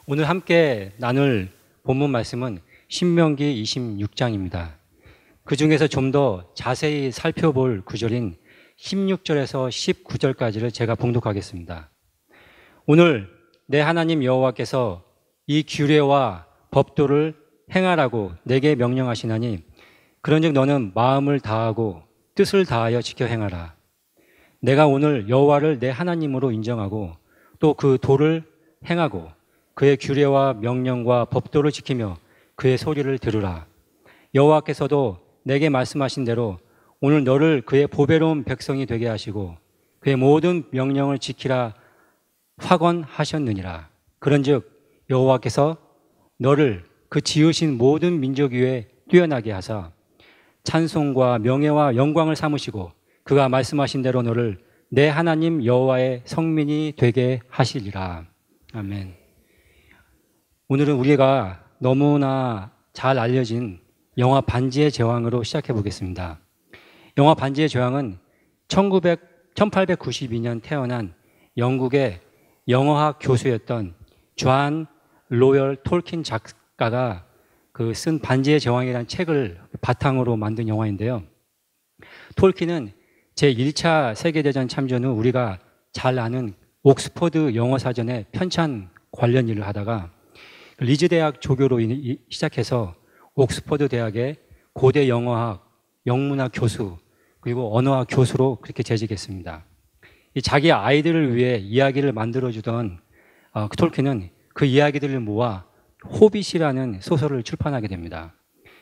오늘 함께 나눌 본문 말씀은 신명기 26장입니다. 그 중에서 좀 더 자세히 살펴볼 구절인 16절에서 19절까지를 제가 봉독하겠습니다. 오늘 내 하나님 여호와께서 이 규례와 법도를 행하라고 내게 명령하시나니 그런즉 너는 마음을 다하고 뜻을 다하여 지켜 행하라. 내가 오늘 여호와를 내 하나님으로 인정하고 또 그 도를 행하고 그의 규례와 명령과 법도를 지키며 그의 소리를 들으라. 여호와께서도 내게 말씀하신 대로 오늘 너를 그의 보배로운 백성이 되게 하시고 그의 모든 명령을 지키라 확언하셨느니라. 그런즉 여호와께서 너를 그 지으신 모든 민족 위에 뛰어나게 하사 찬송과 명예와 영광을 삼으시고 그가 말씀하신 대로 너를 내 하나님 여호와의 성민이 되게 하시리라. 아멘. 오늘은 우리가 너무나 잘 알려진 영화 반지의 제왕으로 시작해 보겠습니다. 영화 반지의 제왕은 1892년 태어난 영국의 영어학 교수였던 존 로열 톨킨 작가가 쓴 반지의 제왕이라는 책을 바탕으로 만든 영화인데요. 톨킨은 제1차 세계대전 참전 후 우리가 잘 아는 옥스퍼드 영어사전의 편찬 관련 일을 하다가 리즈 대학 조교로 시작해서 옥스퍼드 대학의 고대 영어학, 영문학 교수 그리고 언어학 교수로 그렇게 재직했습니다. 자기 아이들을 위해 이야기를 만들어주던 톨킨은 그 이야기들을 모아 호빗이라는 소설을 출판하게 됩니다.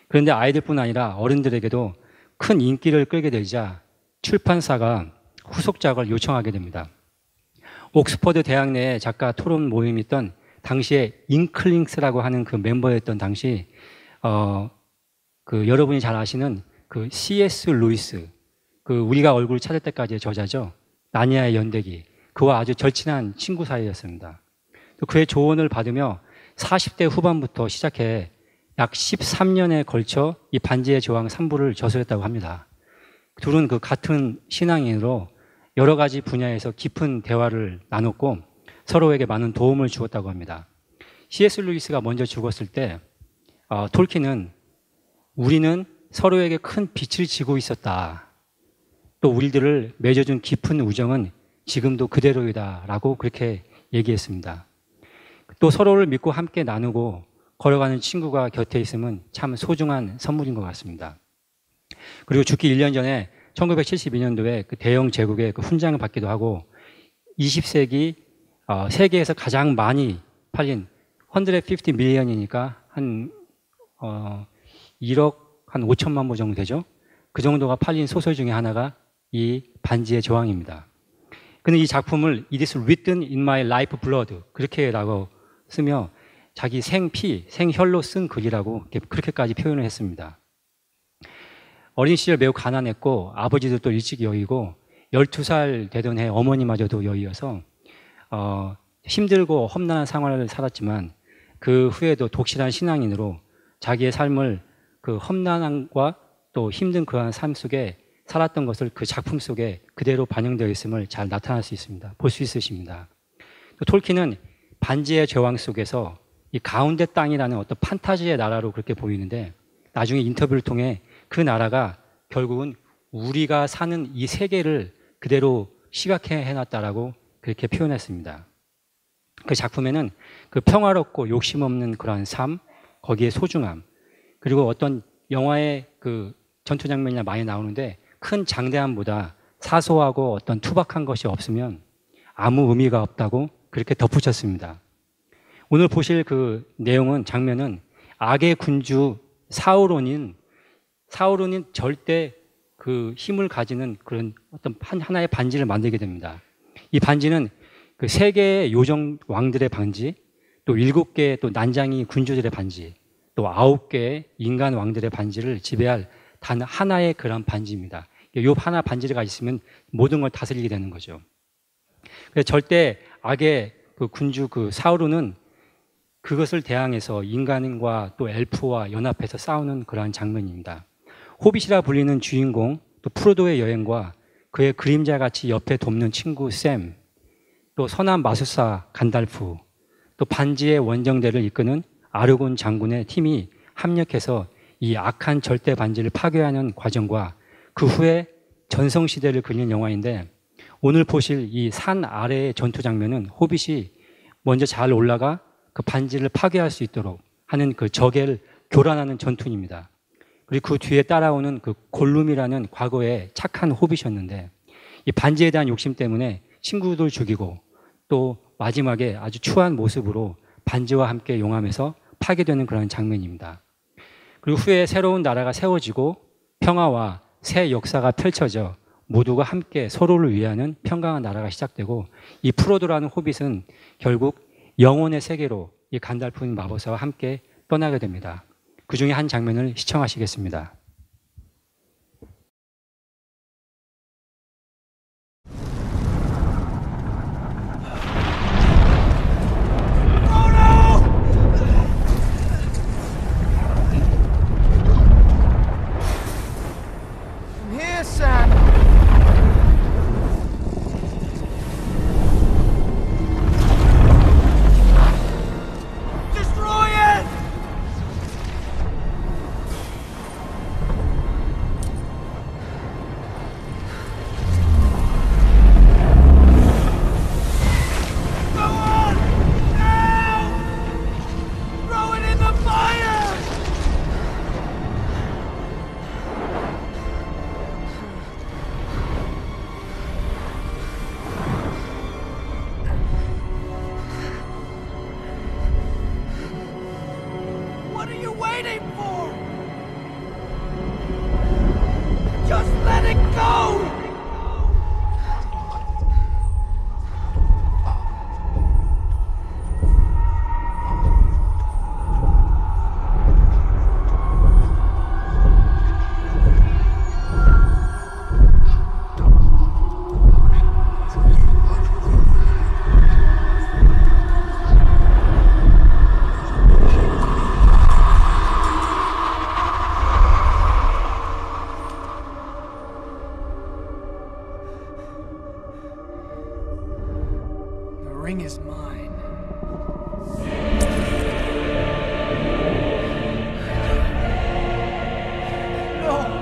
그런데 아이들뿐 아니라 어른들에게도 큰 인기를 끌게 되자 출판사가 후속작을 요청하게 됩니다. 옥스퍼드 대학 내에 작가 토론 모임이 있던 당시에 잉클링스라고 하는 그 멤버였던 당시 여러분이 잘 아시는 그 C.S. 루이스, 우리가 얼굴을 찾을 때까지의 저자죠. 나니아의 연대기, 그와 아주 절친한 친구 사이였습니다. 그의 조언을 받으며 40대 후반부터 시작해 약 13년에 걸쳐 이 반지의 제왕 3부를 저술했다고 합니다. 둘은 그 같은 신앙인으로 여러 가지 분야에서 깊은 대화를 나눴고 서로에게 많은 도움을 주었다고 합니다. C.S. 루이스가 먼저 죽었을 때 톨킨은 우리는 서로에게 큰 빛을 지고 있었다. 또 우리들을 맺어준 깊은 우정은 지금도 그대로이다 라고 그렇게 얘기했습니다. 또 서로를 믿고 함께 나누고 걸어가는 친구가 곁에 있으면 참 소중한 선물인 것 같습니다. 그리고 죽기 1년 전에 1972년도에 그 대영 제국의 그 훈장을 받기도 하고 20세기 세계에서 가장 많이 팔린 150 밀리언이니까 한 1억 한 5천만 부 정도 되죠. 그 정도가 팔린 소설 중에 하나가 이 반지의 제왕입니다. 그는 이 작품을 It is written in my life blood 그렇게라고 쓰며 자기 생피, 생혈로 쓴 글이라고 그렇게까지 표현을 했습니다. 어린 시절 매우 가난했고 아버지도 또 일찍 여의고 12살 되던 해 어머니마저도 여의어서 힘들고 험난한 생활을 살았지만 그 후에도 독실한 신앙인으로 자기의 삶을 그 험난함과 또 힘든 그러한 삶 속에 살았던 것을 그 작품 속에 그대로 반영되어 있음을 잘 나타날 수 있습니다. 볼 수 있으십니다. 또 톨킨은 반지의 제왕 속에서 이 가운데 땅이라는 어떤 판타지의 나라로 그렇게 보이는데 나중에 인터뷰를 통해 그 나라가 결국은 우리가 사는 이 세계를 그대로 시각해 해놨다라고 그렇게 표현했습니다. 그 작품에는 그 평화롭고 욕심 없는 그러한 삶, 거기에 소중함, 그리고 어떤 영화의 그 전투 장면이 많이 나오는데 큰 장대함보다 사소하고 어떤 투박한 것이 없으면 아무 의미가 없다고 그렇게 덧붙였습니다. 오늘 보실 그 내용은 장면은 악의 군주 사우론인 절대 그 힘을 가지는 그런 어떤 하나의 반지를 만들게 됩니다. 이 반지는 그 3개의 요정 왕들의 반지, 또 7개의 또 난장이 군주들의 반지, 또 9개의 인간 왕들의 반지를 지배할 단 하나의 그런 반지입니다. 이 하나 반지가 있으면 모든 걸 다스리게 되는 거죠. 그래서 절대 악의 그 군주 그 사우론은 그것을 대항해서 인간과 또 엘프와 연합해서 싸우는 그러한 장면입니다. 호빗이라 불리는 주인공, 또 프로도의 여행과 그의 그림자같이 옆에 돕는 친구 샘, 또 선한 마술사 간달프, 또 반지의 원정대를 이끄는 아르곤 장군의 팀이 합력해서 이 악한 절대 반지를 파괴하는 과정과 그 후에 전성시대를 그리는 영화인데, 오늘 보실 이 산 아래의 전투 장면은 호빗이 먼저 잘 올라가 그 반지를 파괴할 수 있도록 하는 그 적을 교란하는 전투입니다. 그리고 그 뒤에 따라오는 그 골룸이라는 과거에 착한 호빗이었는데, 이 반지에 대한 욕심 때문에 친구들 죽이고 또 마지막에 아주 추한 모습으로 반지와 함께 용암에서 파괴되는 그런 장면입니다. 그리고 후에 새로운 나라가 세워지고 평화와 새 역사가 펼쳐져 모두가 함께 서로를 위하는 평강한 나라가 시작되고, 이 프로도라는 호빗은 결국 영혼의 세계로 이 간달프 마법사와 함께 떠나게 됩니다. 그 중에 한 장면을 시청하시겠습니다. ring is mine. No!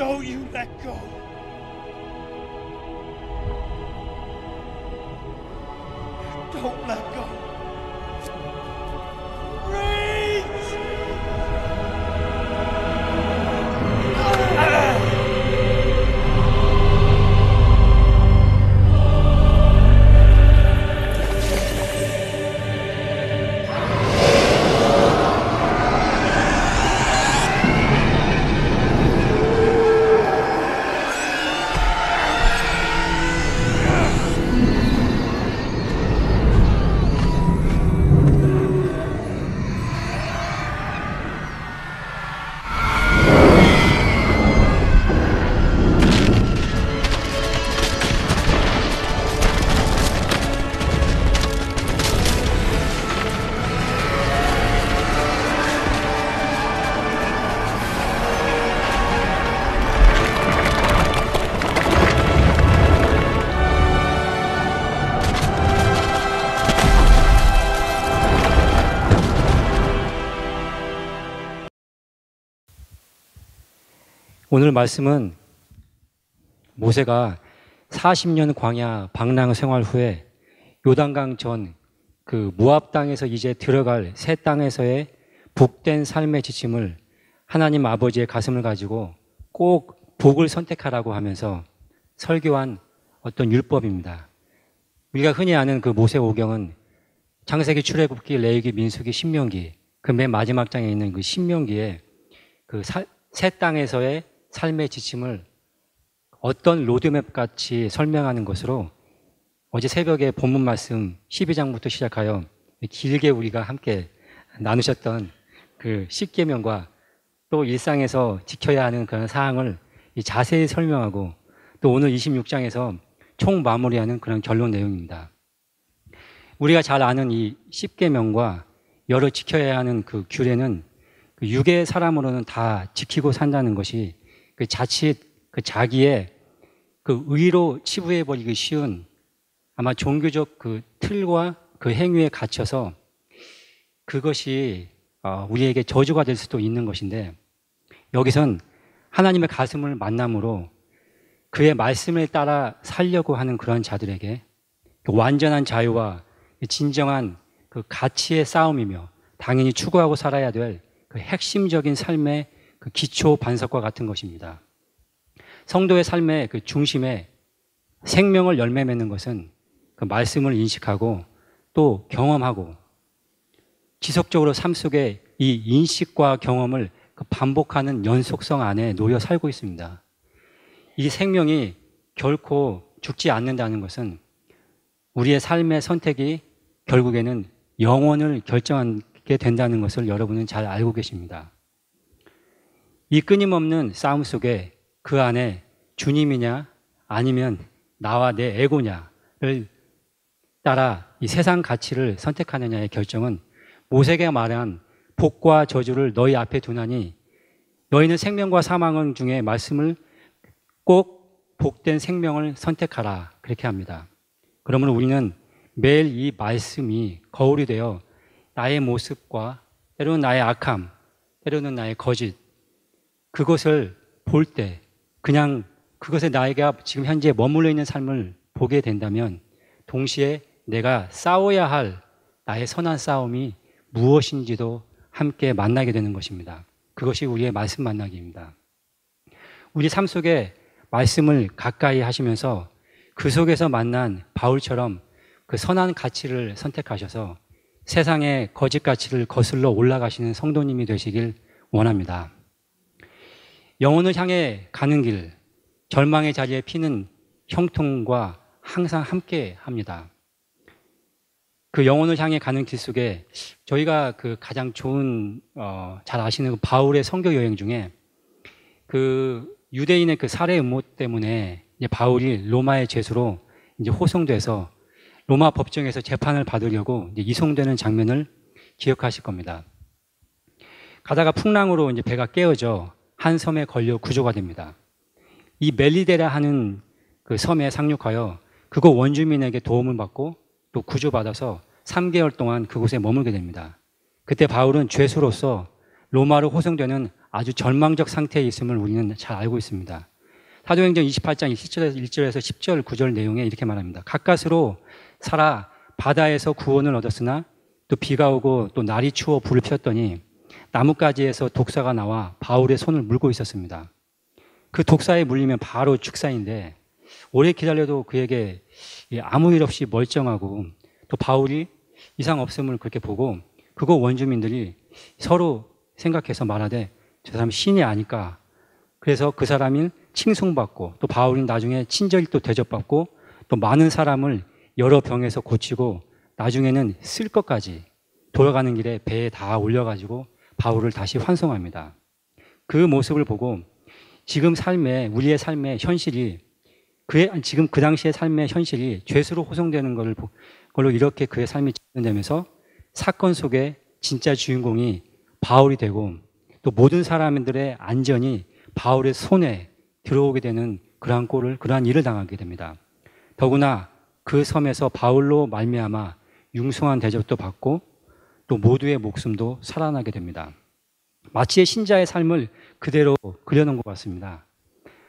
Don't you let go. Don't let go. Reach! 오늘 말씀은 모세가 40년 광야 방랑 생활 후에 요단강 전 그 모압 땅에서 이제 들어갈 새 땅에서의 복된 삶의 지침을 하나님 아버지의 가슴을 가지고 꼭 복을 선택하라고 하면서 설교한 어떤 율법입니다. 우리가 흔히 아는 그 모세오경은 창세기, 출애굽기, 레위기, 민수기, 신명기 그 맨 마지막 장에 있는 그 신명기에 그 새 땅에서의 삶의 지침을 어떤 로드맵 같이 설명하는 것으로 어제 새벽에 본문 말씀 12장부터 시작하여 길게 우리가 함께 나누셨던 그 10계명과 또 일상에서 지켜야 하는 그런 사항을 자세히 설명하고 또 오늘 26장에서 총 마무리하는 그런 결론 내용입니다. 우리가 잘 아는 이 10계명과 여러 지켜야 하는 그 규례는 그 육의 사람으로는 다 지키고 산다는 것이 그 자칫 그 자기의 그 의로 치부해버리기 쉬운 아마 종교적 그 틀과 그 행위에 갇혀서 그것이 우리에게 저주가 될 수도 있는 것인데 여기선 하나님의 가슴을 만남으로 그의 말씀을 따라 살려고 하는 그런 자들에게 그 완전한 자유와 진정한 그 가치의 싸움이며 당연히 추구하고 살아야 될 그 핵심적인 삶의 그 기초 반석과 같은 것입니다. 성도의 삶의 그 중심에 생명을 열매 맺는 것은 그 말씀을 인식하고 또 경험하고 지속적으로 삶 속에 이 인식과 경험을 그 반복하는 연속성 안에 놓여 살고 있습니다. 이 생명이 결코 죽지 않는다는 것은 우리의 삶의 선택이 결국에는 영혼을 결정하게 된다는 것을 여러분은 잘 알고 계십니다. 이 끊임없는 싸움 속에 그 안에 주님이냐 아니면 나와 내 에고냐를 따라 이 세상 가치를 선택하느냐의 결정은 모세가 말한 복과 저주를 너희 앞에 두나니 너희는 생명과 사망 중에 말씀을 꼭 복된 생명을 선택하라 그렇게 합니다. 그러면 우리는 매일 이 말씀이 거울이 되어 나의 모습과 때로는 나의 악함, 때로는 나의 거짓 그것을 볼 때 그냥 그것에 나에게 지금 현재 머물러 있는 삶을 보게 된다면 동시에 내가 싸워야 할 나의 선한 싸움이 무엇인지도 함께 만나게 되는 것입니다. 그것이 우리의 말씀 만나기입니다. 우리 삶 속에 말씀을 가까이 하시면서 그 속에서 만난 바울처럼 그 선한 가치를 선택하셔서 세상의 거짓 가치를 거슬러 올라가시는 성도님이 되시길 원합니다. 영혼을 향해 가는 길, 절망의 자리에 피는 형통과 항상 함께 합니다. 그 영혼을 향해 가는 길 속에 저희가 그 가장 좋은 잘 아시는 그 바울의 선교 여행 중에 그 유대인의 그 살해 음모 때문에 이제 바울이 로마의 죄수로 이제 호송돼서 로마 법정에서 재판을 받으려고 이제 이송되는 장면을 기억하실 겁니다. 가다가 풍랑으로 이제 배가 깨어져 한 섬에 걸려 구조가 됩니다. 이 멜리데라 하는 그 섬에 상륙하여 그곳 원주민에게 도움을 받고 또 구조받아서 3개월 동안 그곳에 머물게 됩니다. 그때 바울은 죄수로서 로마로 호송되는 아주 절망적 상태에 있음을 우리는 잘 알고 있습니다. 사도행전 28장 1절에서 10절 9절 내용에 이렇게 말합니다. 가까스로 살아 바다에서 구원을 얻었으나 또 비가 오고 또 날이 추워 불을 피웠더니 나뭇가지에서 독사가 나와 바울의 손을 물고 있었습니다. 그 독사에 물리면 바로 축사인데 오래 기다려도 그에게 아무 일 없이 멀쩡하고 또 바울이 이상 없음을 그렇게 보고 그곳 원주민들이 서로 생각해서 말하되 저 사람 신이 아닐까. 그래서 그 사람이 칭송받고 또 바울이 나중에 친절히 또 대접받고 또 많은 사람을 여러 병에서 고치고 나중에는 쓸 것까지 돌아가는 길에 배에 다 올려가지고 바울을 다시 환송합니다. 그 모습을 보고 지금 우리의 삶의 현실이 지금 그 당시의 삶의 현실이 죄수로 호송되는 걸로 이렇게 그의 삶이 진행되면서 사건 속에 진짜 주인공이 바울이 되고 또 모든 사람들의 안전이 바울의 손에 들어오게 되는 그러한 일을 당하게 됩니다. 더구나 그 섬에서 바울로 말미암아 융숭한 대접도 받고 또 모두의 목숨도 살아나게 됩니다. 마치 신자의 삶을 그대로 그려놓은 것 같습니다.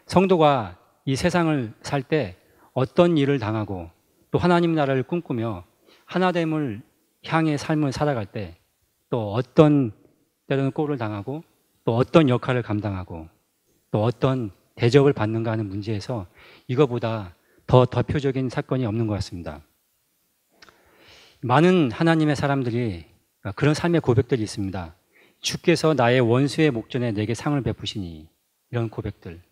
성도가 이 세상을 살 때 어떤 일을 당하고 또 하나님 나라를 꿈꾸며 하나됨을 향해 삶을 살아갈 때 또 어떤 때로는 꼴을 당하고 또 어떤 역할을 감당하고 또 어떤 대접을 받는가 하는 문제에서 이거보다 더 대표적인 사건이 없는 것 같습니다. 많은 하나님의 사람들이 그런 삶의 고백들이 있습니다. 주께서 나의 원수의 목전에 내게 상을 베푸시니 이런 고백들.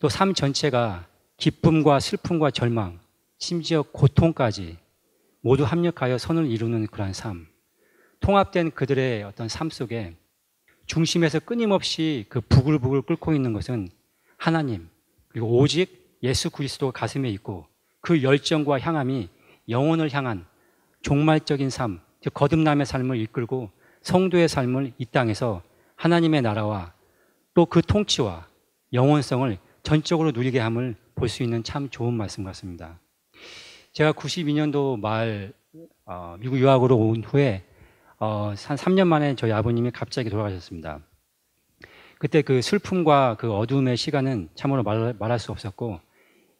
또 삶 전체가 기쁨과 슬픔과 절망, 심지어 고통까지 모두 합력하여 선을 이루는 그러한 삶. 통합된 그들의 어떤 삶 속에 중심에서 끊임없이 그 부글부글 끓고 있는 것은 하나님, 그리고 오직 예수 그리스도가 가슴에 있고 그 열정과 향함이 영혼을 향한 종말적인 삶, 즉 거듭남의 삶을 이끌고 성도의 삶을 이 땅에서 하나님의 나라와 또 그 통치와 영원성을 전적으로 누리게 함을 볼 수 있는 참 좋은 말씀 같습니다. 제가 92년도 말 미국 유학으로 온 후에 한 3년 만에 저희 아버님이 갑자기 돌아가셨습니다. 그때 그 슬픔과 그 어두움의 시간은 참으로 말할 수 없었고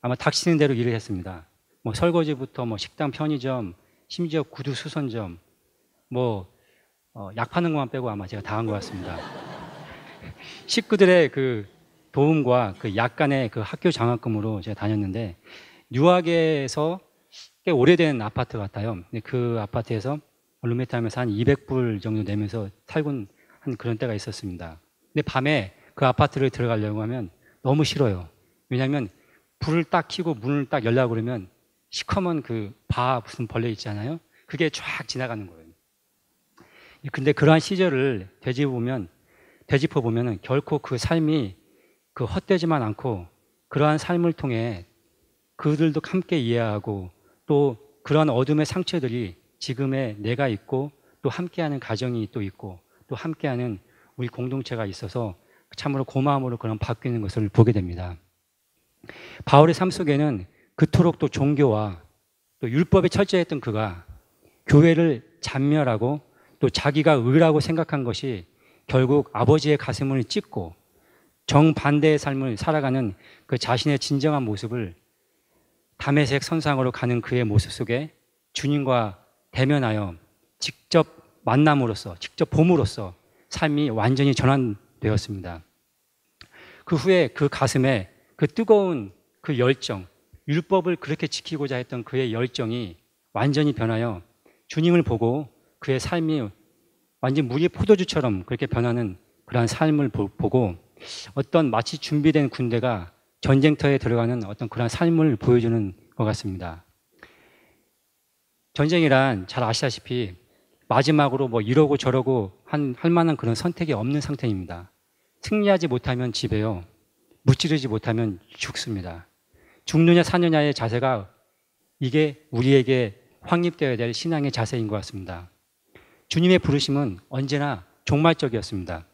아마 닥치는 대로 일을 했습니다. 뭐 설거지부터 뭐 식당, 편의점, 심지어 구두 수선점, 약 파는 것만 빼고 아마 제가 다 한 것 같습니다. 식구들의 그 도움과 그 약간의 그 학교 장학금으로 제가 다녔는데 뉴하게에서 꽤 오래된 아파트 같아요. 근데 그 아파트에서 룸메이트 하면서 한 200불 정도 내면서 살곤 한 그런 때가 있었습니다. 근데 밤에 그 아파트를 들어가려고 하면 너무 싫어요. 왜냐하면 불을 딱 켜고 문을 딱 열려고 그러면 시커먼 무슨 벌레 있잖아요. 그게 쫙 지나가는 거예요. 근데 그러한 시절을 되짚어 보면 결코 그 삶이 헛되지만 않고 그러한 삶을 통해 그들도 함께 이해하고 또 그러한 어둠의 상처들이 지금의 내가 있고 또 함께하는 가정이 또 있고 또 함께하는 우리 공동체가 있어서 참으로 고마움으로 그런 바뀌는 것을 보게 됩니다. 바울의 삶 속에는 그토록 또 종교와 또 율법에 철저했던 그가 교회를 잔멸하고 또 자기가 의라고 생각한 것이 결국 아버지의 가슴을 찢고 정반대의 삶을 살아가는 그 자신의 진정한 모습을 다메섹 선상으로 가는 그의 모습 속에 주님과 대면하여 직접 만남으로써 직접 봄으로써 삶이 완전히 전환되었습니다. 그 후에 그 가슴에 그 뜨거운 그 열정, 율법을 그렇게 지키고자 했던 그의 열정이 완전히 변하여 주님을 보고 그의 삶이 완전 무리 포도주처럼 그렇게 변하는 그러한 삶을 보고 어떤 마치 준비된 군대가 전쟁터에 들어가는 어떤 그런 삶을 보여주는 것 같습니다. 전쟁이란 잘 아시다시피 마지막으로 이러고 저러고 할 만한 그런 선택이 없는 상태입니다. 승리하지 못하면 지배요. 무찌르지 못하면 죽습니다. 죽느냐 사느냐의 자세가 이게 우리에게 확립되어야 될 신앙의 자세인 것 같습니다. 주님의 부르심은 언제나 종말적이었습니다.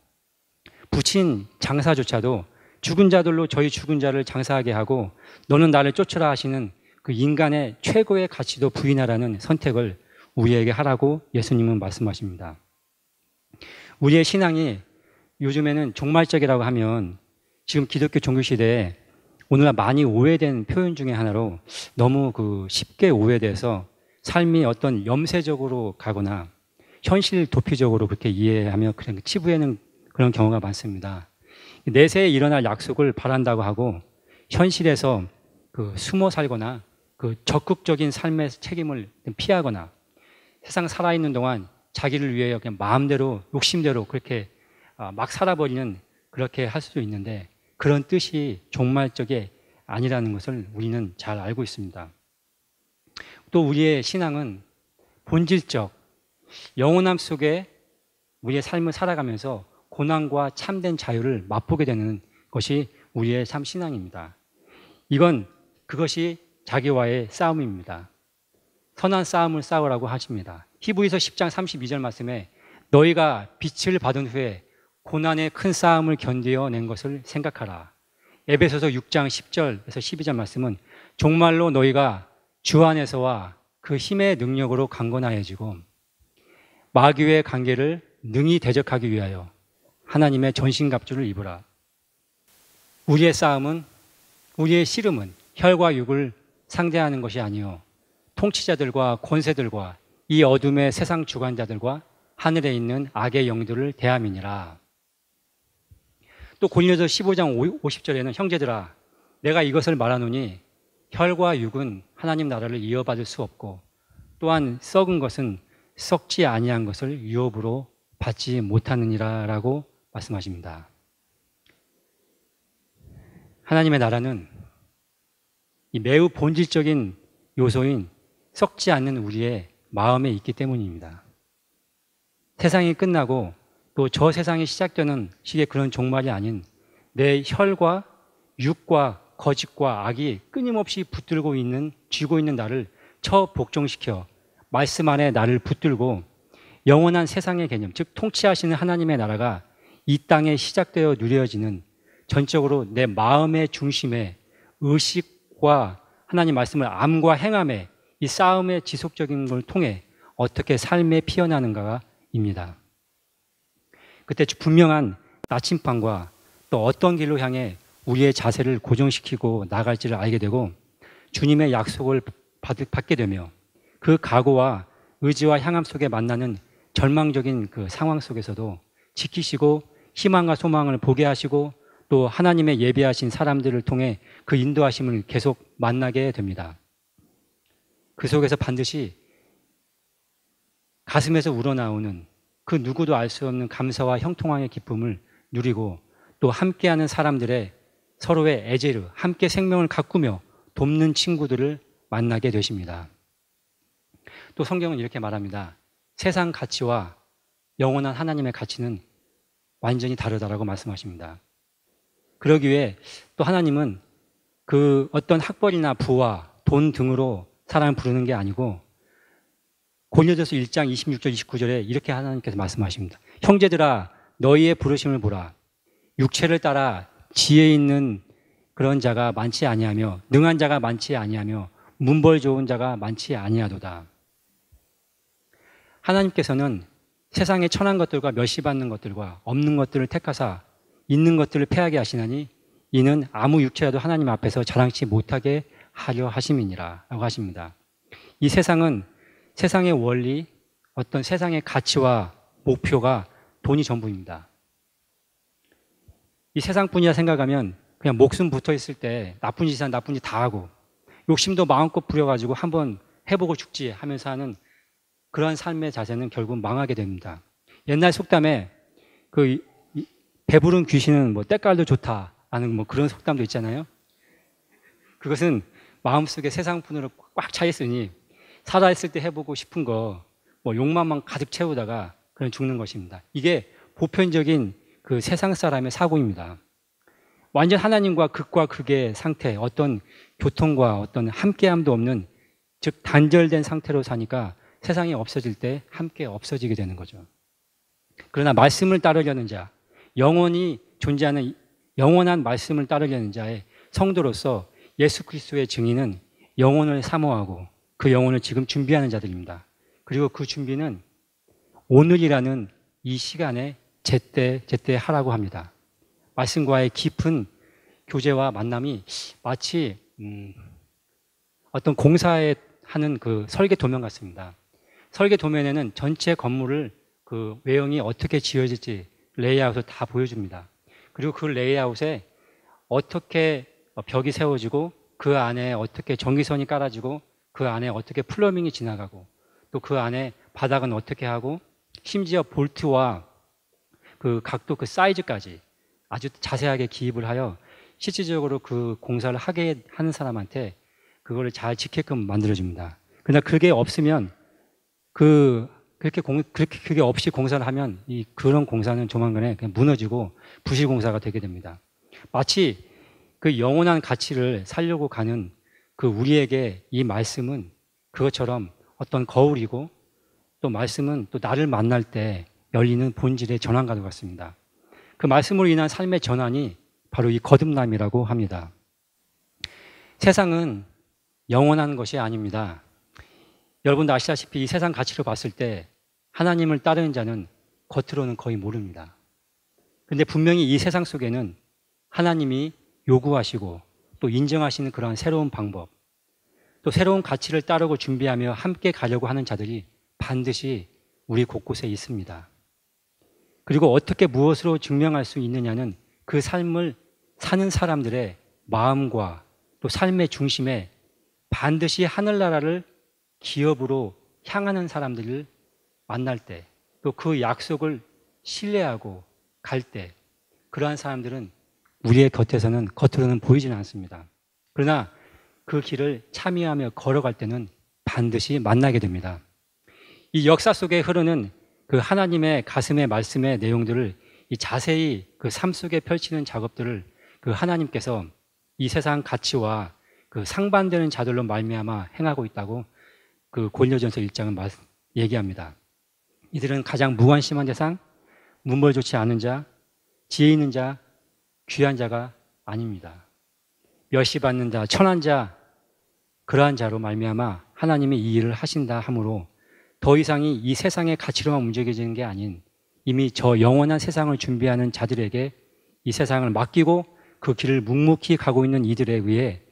부친 장사조차도 죽은 자들로 저희 죽은 자를 장사하게 하고 너는 나를 쫓으라 하시는 그 인간의 최고의 가치도 부인하라는 선택을 우리에게 하라고 예수님은 말씀하십니다. 우리의 신앙이 요즘에는 종말적이라고 하면 지금 기독교 종교 시대에 오늘날 많이 오해된 표현 중에 하나로 너무 쉽게 오해돼서 삶이 어떤 염세적으로 가거나 현실 도피적으로 그렇게 이해하며 그냥 치부하는 그런 경우가 많습니다. 내세에 일어날 약속을 바란다고 하고 현실에서 숨어 살거나 적극적인 삶의 책임을 피하거나 세상 살아있는 동안 자기를 위해 그냥 마음대로 욕심대로 그렇게 막 살아버리는 그렇게 할 수도 있는데 그런 뜻이 종말적이 아니라는 것을 우리는 잘 알고 있습니다. 또 우리의 신앙은 본질적 영원함 속에 우리의 삶을 살아가면서 고난과 참된 자유를 맛보게 되는 것이 우리의 참 신앙입니다. 그것이 자기와의 싸움입니다. 선한 싸움을 싸우라고 하십니다. 히브리서 10장 32절 말씀에 너희가 빛을 받은 후에 고난의 큰 싸움을 견뎌낸 것을 생각하라. 에베소서 6장 10절에서 12절 말씀은 정말로 너희가 주 안에서와 그 힘의 능력으로 강건하여지고 마귀의 관계를 능히 대적하기 위하여 하나님의 전신갑주를 입으라. 우리의 싸움은, 우리의 씨름은 혈과 육을 상대하는 것이 아니요 통치자들과 권세들과 이 어둠의 세상 주관자들과 하늘에 있는 악의 영들을 대함이니라. 또 고린도서 15장 50절에는 형제들아 내가 이것을 말하노니 혈과 육은 하나님 나라를 이어받을 수 없고 또한 썩은 것은 썩지 아니한 것을 유업으로 받지 못하느니라 라고 말씀하십니다. 하나님의 나라는 이 매우 본질적인 요소인 썩지 않는 우리의 마음에 있기 때문입니다. 세상이 끝나고 또 저 세상이 시작되는 식의 그런 종말이 아닌 내 혈과 육과 거짓과 악이 끊임없이 붙들고 있는, 쥐고 있는 나를 처복종시켜 말씀 안에 나를 붙들고 영원한 세상의 개념, 즉 통치하시는 하나님의 나라가 이 땅에 시작되어 누려지는 전적으로 내 마음의 중심에 의식과 하나님 말씀을 암과 행함에 이 싸움의 지속적인 걸 통해 어떻게 삶에 피어나는가가 입니다. 그때 분명한 나침반과 또 어떤 길로 향해 우리의 자세를 고정시키고 나갈지를 알게 되고 주님의 약속을 받게 되며 그 각오와 의지와 향함 속에 만나는 절망적인 그 상황 속에서도 지키시고 희망과 소망을 보게 하시고 또 하나님의 예비하신 사람들을 통해 그 인도하심을 계속 만나게 됩니다. 그 속에서 반드시 가슴에서 우러나오는 그 누구도 알 수 없는 감사와 형통함의 기쁨을 누리고 또 함께하는 사람들의 서로의 애제를 함께 생명을 가꾸며 돕는 친구들을 만나게 되십니다. 또 성경은 이렇게 말합니다. 세상 가치와 영원한 하나님의 가치는 완전히 다르다라고 말씀하십니다. 그러기 위해 또 하나님은 그 어떤 학벌이나 부와 돈 등으로 사람을 부르는 게 아니고 고린도서 1장 26절 29절에 이렇게 하나님께서 말씀하십니다. 형제들아 너희의 부르심을 보라. 육체를 따라 지혜 있는 그런 자가 많지 아니하며 능한 자가 많지 아니하며 문벌 좋은 자가 많지 아니하도다. 하나님께서는 세상의 천한 것들과 멸시받는 것들과 없는 것들을 택하사 있는 것들을 패하게 하시나니 이는 아무 육체라도 하나님 앞에서 자랑치 못하게 하려 하심이니라 라고 하십니다. 이 세상은 세상의 원리, 어떤 세상의 가치와 목표가 돈이 전부입니다. 이 세상뿐이라 생각하면 그냥 목숨 붙어 있을 때 나쁜 짓은 나쁜 짓 다 하고 욕심도 마음껏 부려가지고 한번 해보고 죽지 하면서 하는 그런 삶의 자세는 결국 망하게 됩니다. 옛날 속담에 배부른 귀신은 때깔도 좋다라는 그런 속담도 있잖아요. 그것은 마음속에 세상뿐으로 꽉 차 있으니 살아있을 때 해보고 싶은 거 욕망만 가득 채우다가 그냥 죽는 것입니다. 이게 보편적인 그 세상 사람의 사고입니다. 완전 하나님과 극과 극의 상태, 어떤 교통과 어떤 함께함도 없는 즉 단절된 상태로 사니까 세상이 없어질 때 함께 없어지게 되는 거죠. 그러나 말씀을 따르려는 자, 영원히 존재하는 영원한 말씀을 따르려는 자의 성도로서 예수 그리스도의 증인은 영혼을 사모하고 그 영혼을 지금 준비하는 자들입니다. 그리고 그 준비는 오늘이라는 이 시간에 제때 하라고 합니다. 말씀과의 깊은 교제와 만남이 마치 어떤 공사에 하는 그 설계 도면 같습니다. 설계 도면에는 전체 건물을 그 외형이 어떻게 지어질지 레이아웃을 다 보여줍니다. 그리고 그 레이아웃에 어떻게 벽이 세워지고 그 안에 어떻게 전기선이 깔아지고 그 안에 어떻게 플러밍이 지나가고 또 그 안에 바닥은 어떻게 하고 심지어 볼트와 그 각도 그 사이즈까지 아주 자세하게 기입을 하여 실질적으로 그 공사를 하게 하는 사람한테 그거를 잘 지게끔 만들어줍니다. 그러나 그게 없으면 그게 없이 공사를 하면 그런 공사는 조만간에 그냥 무너지고 부실공사가 되게 됩니다. 마치 그 영원한 가치를 살려고 가는 그 우리에게 이 말씀은 그것처럼 어떤 거울이고 또 말씀은 또 나를 만날 때 열리는 본질의 전환과도 같습니다. 그 말씀으로 인한 삶의 전환이 바로 이 거듭남이라고 합니다. 세상은 영원한 것이 아닙니다. 여러분도 아시다시피 이 세상 가치로 봤을 때 하나님을 따르는 자는 겉으로는 거의 모릅니다. 그런데 분명히 이 세상 속에는 하나님이 요구하시고 또 인정하시는 그러한 새로운 방법, 또 새로운 가치를 따르고 준비하며 함께 가려고 하는 자들이 반드시 우리 곳곳에 있습니다. 그리고 어떻게 무엇으로 증명할 수 있느냐는 그 삶을 사는 사람들의 마음과 또 삶의 중심에 반드시 하늘나라를 기업으로 향하는 사람들을 만날 때, 또 그 약속을 신뢰하고 갈 때, 그러한 사람들은 우리의 곁에서는 겉으로는 보이지는 않습니다. 그러나 그 길을 참여하며 걸어갈 때는 반드시 만나게 됩니다. 이 역사 속에 흐르는 그 하나님의 가슴의 말씀의 내용들을 자세히 그 삶 속에 펼치는 작업들을 그 하나님께서 이 세상 가치와 그 상반되는 자들로 말미암아 행하고 있다고 그 고린도전서 1장은 얘기합니다. 이들은 가장 무관심한 대상, 문벌 좋지 않은 자, 지혜 있는 자, 귀한 자가 아닙니다. 멸시받는 자, 천한 자, 그러한 자로 말미암아 하나님이 이 일을 하신다 하므로 더 이상이 이 세상의 가치로만 움직여지는 게 아닌 이미 저 영원한 세상을 준비하는 자들에게 이 세상을 맡기고 그 길을 묵묵히 가고 있는 이들에 의해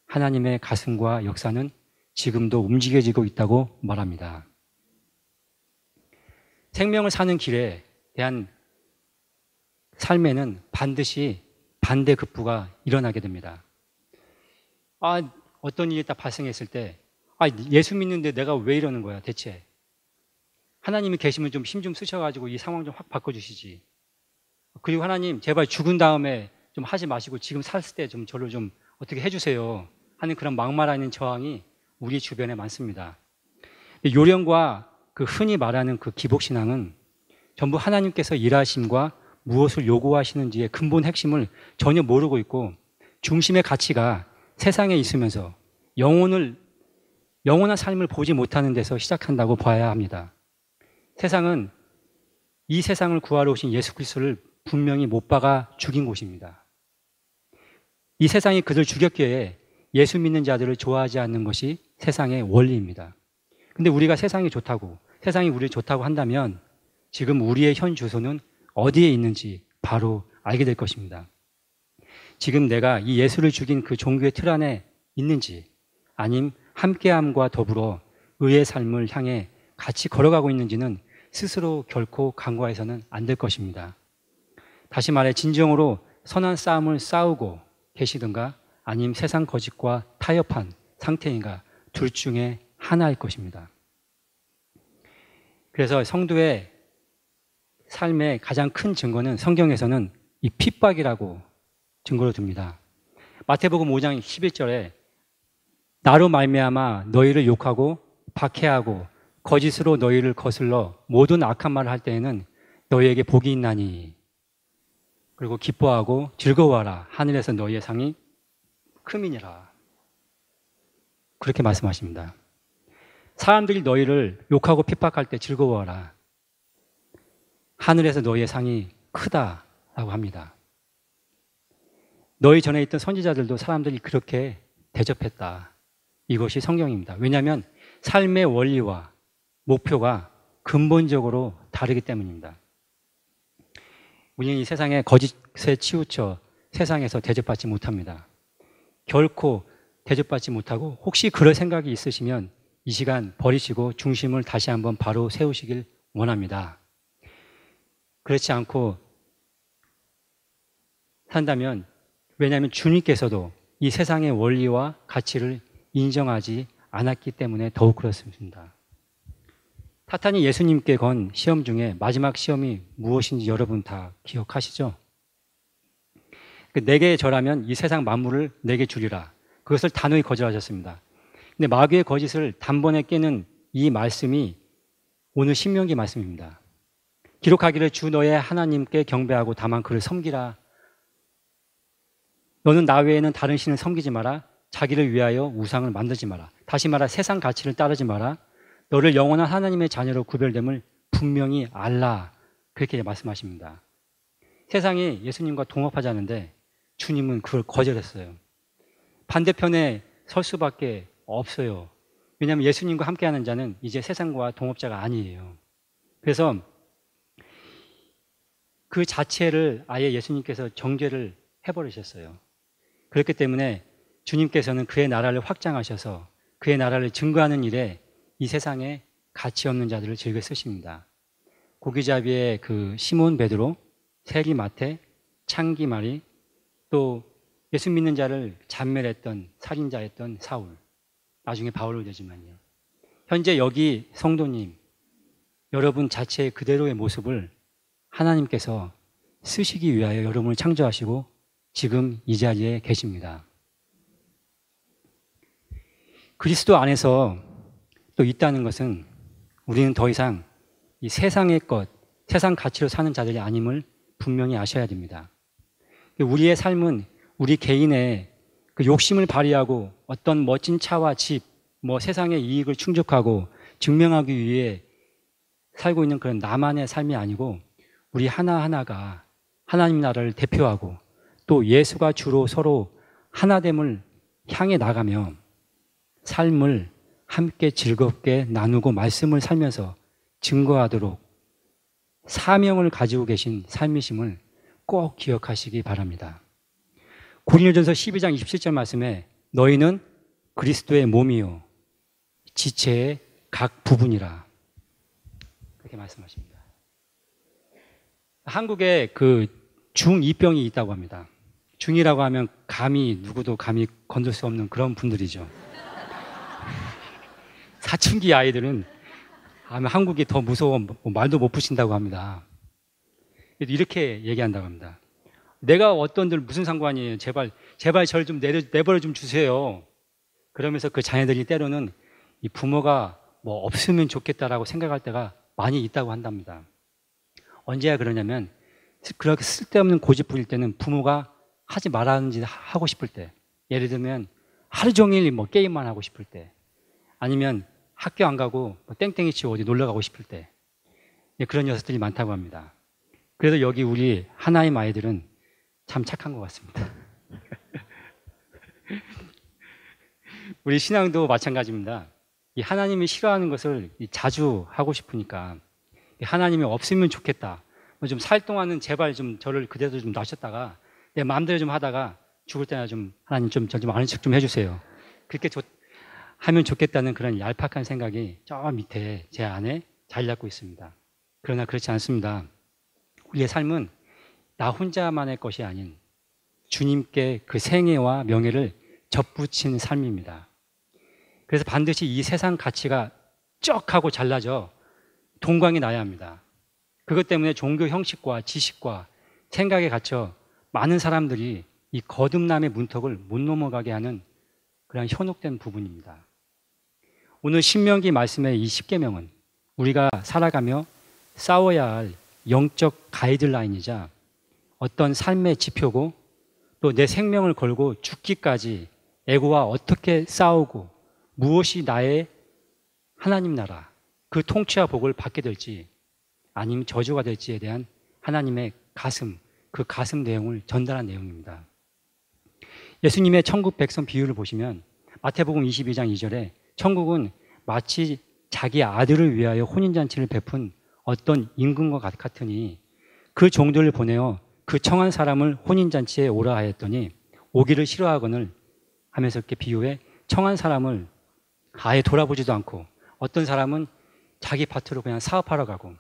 하나님의 가슴과 역사는 지금도 움직여지고 있다고 말합니다. 생명을 사는 길에 대한 삶에는 반드시 반대급부가 일어나게 됩니다. 어떤 일이 딱 발생했을 때 예수 믿는데 내가 왜 이러는 거야 대체. 하나님이 계시면 좀 힘 좀 쓰셔가지고 이 상황 좀 확 바꿔주시지. 그리고 하나님 제발 죽은 다음에 좀 하지 마시고 지금 살았을 때 좀 저를 좀 어떻게 해주세요 하는 그런 막말하는 저항이 우리 주변에 많습니다. 요령과 그 흔히 말하는 그 기복신앙은 전부 하나님께서 일하심과 무엇을 요구하시는지의 근본 핵심을 전혀 모르고 있고 중심의 가치가 세상에 있으면서 영원한 삶을 보지 못하는 데서 시작한다고 봐야 합니다. 세상은 이 세상을 구하러 오신 예수 그리스도를 분명히 못 박아 죽인 곳입니다. 이 세상이 그들 죽였기에 예수 믿는 자들을 좋아하지 않는 것이 세상의 원리입니다. 근데 우리가 세상이 좋다고, 세상이 우리를 좋다고 한다면 지금 우리의 현 주소는 어디에 있는지 바로 알게 될 것입니다. 지금 내가 이 예수를 죽인 그 종교의 틀 안에 있는지 아님 함께함과 더불어 의의 삶을 향해 같이 걸어가고 있는지는 스스로 결코 간과해서는 안 될 것입니다. 다시 말해 진정으로 선한 싸움을 싸우고 계시든가 아님 세상 거짓과 타협한 상태인가 둘 중에 하나일 것입니다. 그래서 성도의 삶의 가장 큰 증거는 성경에서는 이 핍박이라고 증거로 듭니다. 마태복음 5장 11절에 나로 말미암아 너희를 욕하고 박해하고 거짓으로 너희를 거슬러 모든 악한 말을 할 때에는 너희에게 복이 있나니 그리고 기뻐하고 즐거워하라 하늘에서 너희의 상이 크미니라 그렇게 말씀하십니다. 사람들이 너희를 욕하고 핍박할 때 즐거워하라 하늘에서 너희의 상이 크다라고 합니다. 너희 전에 있던 선지자들도 사람들이 그렇게 대접했다. 이것이 성경입니다. 왜냐하면 삶의 원리와 목표가 근본적으로 다르기 때문입니다. 우리는 이 세상에 거짓에 치우쳐 세상에서 대접받지 못합니다. 결코 대접받지 못하고 혹시 그럴 생각이 있으시면 이 시간 버리시고 중심을 다시 한번 바로 세우시길 원합니다. 그렇지 않고 산다면, 왜냐하면 주님께서도 이 세상의 원리와 가치를 인정하지 않았기 때문에 더욱 그렇습니다. 사탄이 예수님께 건 시험 중에 마지막 시험이 무엇인지 여러분 다 기억하시죠? 내게 절하면 이 세상 만물을 내게 주리라. 그것을 단호히 거절하셨습니다. 근데 마귀의 거짓을 단번에 깨는 이 말씀이 오늘 신명기 말씀입니다. 기록하기를 주 너의 하나님께 경배하고 다만 그를 섬기라. 너는 나 외에는 다른 신을 섬기지 마라. 자기를 위하여 우상을 만들지 마라. 다시 말하 세상 가치를 따르지 마라. 너를 영원한 하나님의 자녀로 구별됨을 분명히 알라. 그렇게 말씀하십니다. 세상이 예수님과 동업하자는데 주님은 그걸 거절했어요. 반대편에 설 수밖에 없어요. 왜냐하면 예수님과 함께하는 자는 이제 세상과 동업자가 아니에요. 그래서 그 자체를 아예 예수님께서 정죄를 해버리셨어요. 그렇기 때문에 주님께서는 그의 나라를 확장하셔서 그의 나라를 증거하는 일에 이 세상에 가치 없는 자들을 즐겨 쓰십니다. 고기잡이의 그 시몬 베드로, 세리 마태, 창기 마리, 또 예수 믿는 자를 잔멸했던 살인자였던 사울, 나중에 바울로 되지만요. 현재 여기 성도님, 여러분 자체의 그대로의 모습을 하나님께서 쓰시기 위하여 여러분을 창조하시고 지금 이 자리에 계십니다. 그리스도 안에서 또 있다는 것은 우리는 더 이상 이 세상의 것, 세상 가치로 사는 자들이 아님을 분명히 아셔야 됩니다. 우리의 삶은 우리 개인의 그 욕심을 발휘하고 어떤 멋진 차와 집, 뭐 세상의 이익을 충족하고 증명하기 위해 살고 있는 그런 나만의 삶이 아니고 우리 하나하나가 하나님 나라를 대표하고 또 예수가 주로 서로 하나됨을 향해 나가며 삶을 함께 즐겁게 나누고 말씀을 살면서 증거하도록 사명을 가지고 계신 삶이심을 꼭 기억하시기 바랍니다. 고린도전서 12장 27절 말씀에 너희는 그리스도의 몸이요 지체의 각 부분이라 그렇게 말씀하십니다. 한국에 그 중2병이 있다고 합니다. 중이라고 하면 누구도 감히 건들 수 없는 그런 분들이죠. 사춘기 아이들은 아마 한국이 더 무서워 말도 못 붙인다고 합니다. 이렇게 얘기한다고 합니다. 내가 어떤들 무슨 상관이에요. 제발 절 좀 내버려 좀 주세요. 그러면서 그 자녀들이 때로는 이 부모가 뭐 없으면 좋겠다라고 생각할 때가 많이 있다고 한답니다. 언제야 그러냐면 그렇게 쓸데없는 고집 부릴 때는 부모가 하지 말라는 짓 하고 싶을 때, 예를 들면 하루 종일 뭐 게임만 하고 싶을 때, 아니면 학교 안 가고 뭐 땡땡이 치고 어디 놀러 가고 싶을 때, 그런 녀석들이 많다고 합니다. 그래서 여기 우리 하나님 아이들은 참 착한 것 같습니다. 우리 신앙도 마찬가지입니다. 이 하나님이 싫어하는 것을 자주 하고 싶으니까 하나님이 없으면 좋겠다. 좀 살 동안은 제발 좀 저를 그대로 좀 놔셨다가 내 마음대로 좀 하다가 죽을 때나 좀 하나님 좀 저 좀 아는 척 좀 해주세요. 그렇게 하면 좋겠다는 그런 얄팍한 생각이 저 밑에 제 안에 자리 잡고 있습니다. 그러나 그렇지 않습니다. 우리의 삶은 나 혼자만의 것이 아닌 주님께 그 생애와 명예를 접붙인 삶입니다. 그래서 반드시 이 세상 가치가 쩍 하고 잘라져 동광이 나야 합니다. 그것 때문에 종교 형식과 지식과 생각에 갇혀 많은 사람들이 이 거듭남의 문턱을 못 넘어가게 하는 그런 현혹된 부분입니다. 오늘 신명기 말씀의 이 10계명은 우리가 살아가며 싸워야 할 영적 가이드라인이자 어떤 삶의 지표고 또 내 생명을 걸고 죽기까지 에고와 어떻게 싸우고 무엇이 나의 하나님 나라 그 통치와 복을 받게 될지 아니면 저주가 될지에 대한 하나님의 그 가슴 내용을 전달한 내용입니다. 예수님의 천국 백성 비유를 보시면 마태복음 22장 2절에 천국은 마치 자기 아들을 위하여 혼인잔치를 베푼 어떤 임금과 같으니 그 종들을 보내어 그 청한 사람을 혼인잔치에 오라 하였더니 오기를 싫어하거늘 하면서 이렇게 비유해 청한 사람을 아예 돌아보지도 않고 어떤 사람은 자기 밭으로 그냥 사업하러 가고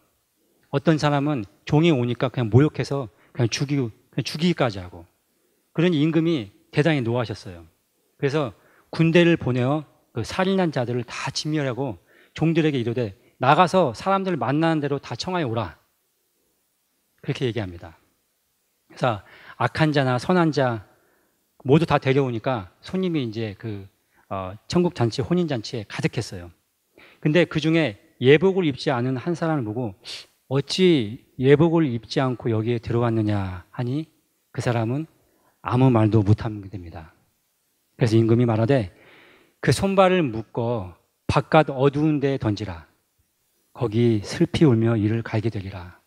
어떤 사람은 종이 오니까 그냥 모욕해서 그냥 죽이기까지 하고 그런 임금이 대단히 노하셨어요. 그래서 군대를 보내어 그 살인한 자들을 다 진멸하고 종들에게 이르되 나가서 사람들을 만나는 대로 다 청하여 오라. 그렇게 얘기합니다. 그래서 악한 자나 선한 자 모두 다 데려오니까 손님이 이제 그 천국 잔치, 혼인 잔치에 가득했어요. 근데 그 중에 예복을 입지 않은 한 사람을 보고 어찌 예복을 입지 않고 여기에 들어왔느냐 하니 그 사람은 아무 말도 못하게 됩니다. 그래서 임금이 말하되 그 손발을 묶어 바깥 어두운 데에 던지라. 거기 슬피 울며 이를 갈게 되리라.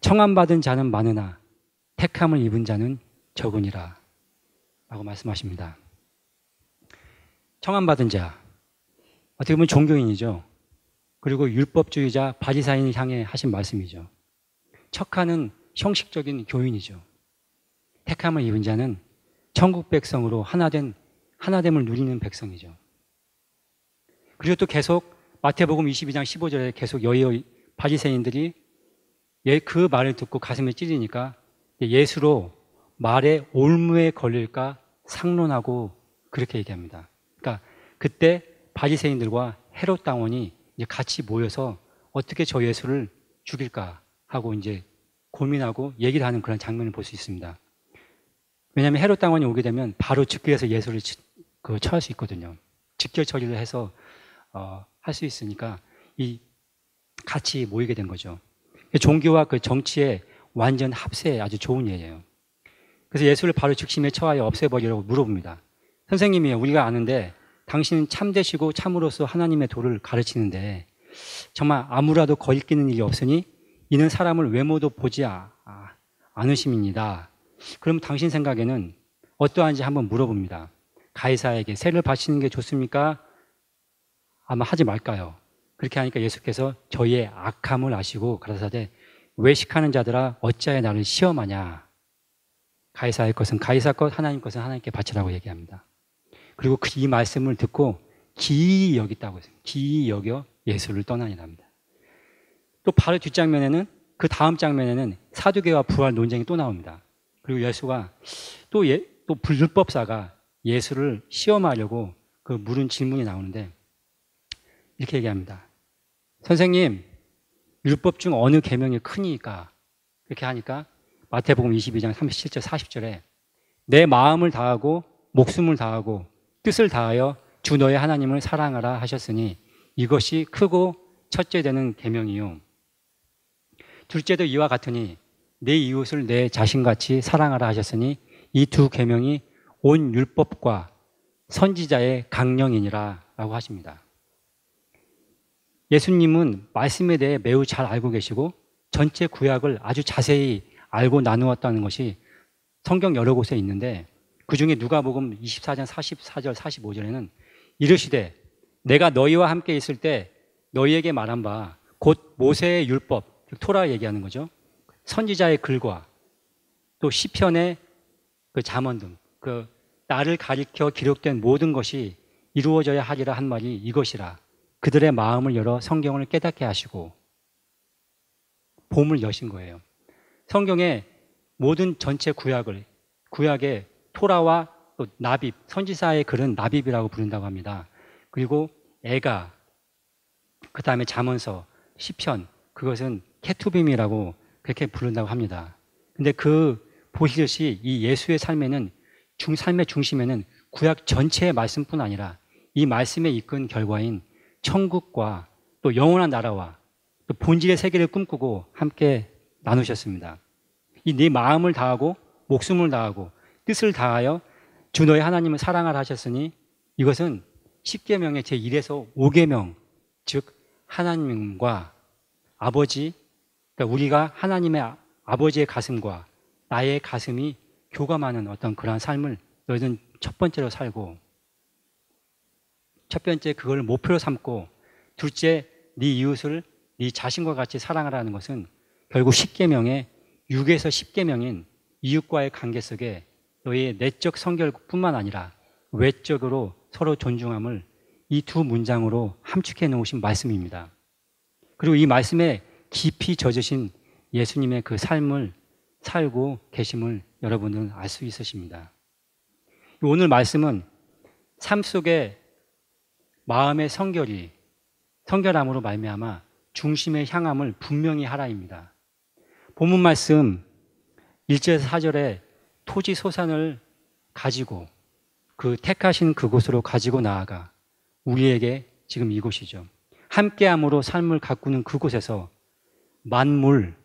청함받은 자는 많으나 택함을 입은 자는 적으니라. 라고 말씀하십니다. 청함받은 자, 어떻게 보면 종교인이죠. 그리고 율법주의자 바리사인을 향해 하신 말씀이죠. 척하는 형식적인 교인이죠. 택함을 입은 자는 천국 백성으로 하나됨을 누리는 백성이죠. 그리고 또 계속 마태복음 22장 15절에 계속 여의 바리새인들이 그 말을 듣고 가슴에 찔리니까 예수로 말에 올무에 걸릴까 상론하고 그렇게 얘기합니다. 그러니까 그때 바리새인들과 헤롯 당원이 이제 같이 모여서 어떻게 저 예수를 죽일까 하고 이제 고민하고 얘기를 하는 그런 장면을 볼 수 있습니다. 왜냐하면 헤롯 당원이 오게 되면 바로 즉결해서 예수를 처할 수 있거든요. 즉결 처리를 해서 할 수 있으니까 같이 모이게 된 거죠. 종교와 그 정치의 완전 합세에 아주 좋은 예예요. 그래서 예수를 바로 즉심에 처하여 없애버리라고 물어봅니다. 선생님이 우리가 아는데 당신은 참되시고 참으로서 하나님의 도를 가르치는데 정말 아무라도 거리끼는 일이 없으니 이는 사람을 외모도 보지 않으심입니다. 그럼 당신 생각에는 어떠한지 한번 물어봅니다. 가이사에게 세를 바치는 게 좋습니까? 아마 하지 말까요? 그렇게 하니까 예수께서 저희의 악함을 아시고 가라사대 외식하는 자들아 어찌하여 나를 시험하냐. 가이사의 것은 가이사 것, 하나님 것은 하나님께 바치라고 얘기합니다. 그리고 이 말씀을 듣고 기이 여겼다고 했어요. 기이 여겨 예수를 떠나니랍니다. 또 바로 뒷장면에는 그 다음 장면에는 사두개와 부활 논쟁이 또 나옵니다. 그리고 예수가 또 불법사가 예수를 시험하려고 그 물은 질문이 나오는데 이렇게 얘기합니다. 선생님, 율법 중 어느 계명이 크니까? 이렇게 하니까 마태복음 22장 37절 40절에 내 마음을 다하고 목숨을 다하고 뜻을 다하여 주 너의 하나님을 사랑하라 하셨으니 이것이 크고 첫째 되는 계명이요. 둘째도 이와 같으니 내 이웃을 내 자신같이 사랑하라 하셨으니 이 두 계명이 온 율법과 선지자의 강령이니라 라고 하십니다. 예수님은 말씀에 대해 매우 잘 알고 계시고 전체 구약을 아주 자세히 알고 나누었다는 것이 성경 여러 곳에 있는데 그중에 누가복음 24장 44절 45절에는 이르시되 내가 너희와 함께 있을 때 너희에게 말한 바 곧 모세의 율법, 토라 얘기하는 거죠. 선지자의 글과 또 시편의 그 잠언 등 그 나를 가리켜 기록된 모든 것이 이루어져야 하리라 한 말이 이것이라. 그들의 마음을 열어 성경을 깨닫게 하시고 봄을 여신 거예요. 성경의 모든 전체 구약의 토라와 또 나빕, 선지자의 글은 나빕이라고 부른다고 합니다. 그리고 애가, 그 다음에 잠언서, 시편, 그것은 케투빔이라고 그렇게 부른다고 합니다. 근데 보시듯이 이 예수의 삶의 중심에는 구약 전체의 말씀뿐 아니라 이 말씀에 이끈 결과인 천국과 또 영원한 나라와 또 본질의 세계를 꿈꾸고 함께 나누셨습니다. 이 네 마음을 다하고 목숨을 다하고 뜻을 다하여 주 너의 하나님을 사랑하라 하셨으니 이것은 10계명의 제1에서 5계명, 즉 하나님과 아버지, 그러니까 우리가 하나님의 아버지의 가슴과 나의 가슴이 교감하는 어떤 그러한 삶을 너희는 첫 번째로 살고, 첫 번째 그걸 목표로 삼고, 둘째 네 이웃을 네 자신과 같이 사랑하라는 것은 결국 10계명의 6에서 10계명인 이웃과의 관계 속에 너희의 내적 성결뿐만 아니라 외적으로 서로 존중함을 이 두 문장으로 함축해 놓으신 말씀입니다. 그리고 이 말씀에 깊이 젖으신 예수님의 그 삶을 살고 계심을 여러분은 알 수 있으십니다. 오늘 말씀은 삶 속에 마음의 성결함으로 말미암아 중심의 향함을 분명히 하라입니다. 본문 말씀 1절에서 4절에 토지 소산을 가지고 그 택하신 그곳으로 가지고 나아가 우리에게 지금 이곳이죠. 함께함으로 삶을 가꾸는 그곳에서 만물,